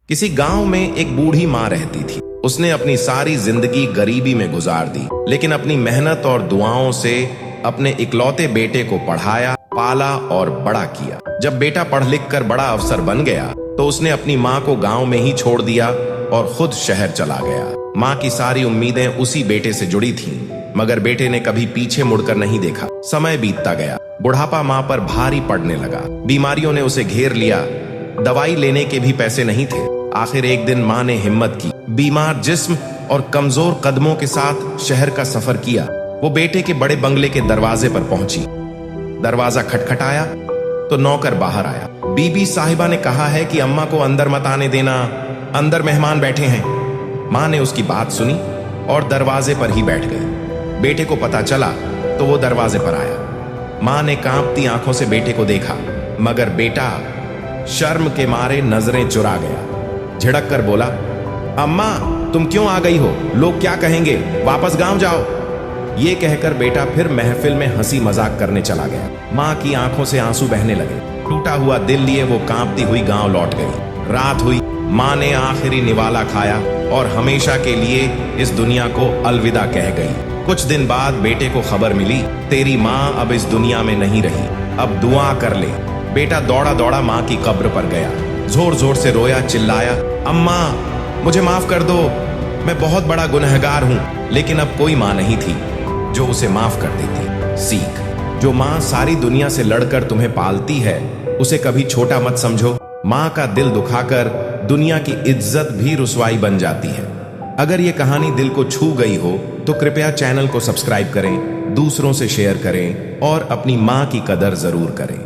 किसी गांव में एक बूढ़ी माँ रहती थी। उसने अपनी सारी जिंदगी गरीबी में गुजार दी, लेकिन अपनी मेहनत और दुआओं से अपने इकलौते बेटे को पढ़ाया, पाला और बड़ा किया। जब बेटा पढ़ लिख कर बड़ा अफसर बन गया तो उसने अपनी माँ को गांव में ही छोड़ दिया और खुद शहर चला गया। माँ की सारी उम्मीदें उसी बेटे से जुड़ी थीं, मगर बेटे ने कभी पीछे मुड़कर नहीं देखा। समय बीतता गया, बुढ़ापा माँ पर भारी पड़ने लगा। बीमारियों ने उसे घेर लिया, दवाई लेने के भी पैसे नहीं थे। आखिर एक दिन माँ ने हिम्मत की, बीमार जिस्म और कमजोर कदमों के साथ शहर का सफर किया। वो बेटे के बड़े बंगले के दरवाजे पर पहुंची। दरवाजा खटखटाया तो नौकर बाहर आया। बीबी साहिबा ने कहा है कि अम्मा को अंदर मत आने देना, अंदर मेहमान बैठे हैं। माँ ने उसकी बात सुनी और दरवाजे पर ही बैठ गई। बेटे को पता चला तो वो दरवाजे पर आया। माँ ने कांपती आंखों से बेटे को देखा, मगर बेटा शर्म के मारे नजरें चुरा गया। झिड़क कर बोला, अम्मा तुम क्यों आ गई हो? लोग क्या कहेंगे? वापस गांव जाओ। ये कहकर बेटा फिर महफिल में हंसी मजाक करने चला गया। माँ की आंखों से आंसू बहने लगे। टूटा हुआ दिल लिए वो कांपती हुई गांव लौट गई। रात हुई, माँ ने आखिरी निवाला खाया और हमेशा के लिए इस दुनिया को अलविदा कह गई। कुछ दिन बाद बेटे को खबर मिली, तेरी माँ अब इस दुनिया में नहीं रही, अब दुआ कर ले। बेटा दौड़ा दौड़ा माँ की कब्र पर गया, जोर जोर से रोया, चिल्लाया, अम्मा मुझे माफ कर दो, मैं बहुत बड़ा गुनहगार हूं। लेकिन अब कोई माँ नहीं थी जो उसे माफ कर देती। सीख, जो माँ सारी दुनिया से लड़कर तुम्हें पालती है उसे कभी छोटा मत समझो। माँ का दिल दुखाकर दुनिया की इज्जत भी रुसवाई बन जाती है। अगर ये कहानी दिल को छू गई हो तो कृपया चैनल को सब्सक्राइब करें, दूसरों से शेयर करें और अपनी माँ की कदर जरूर करें।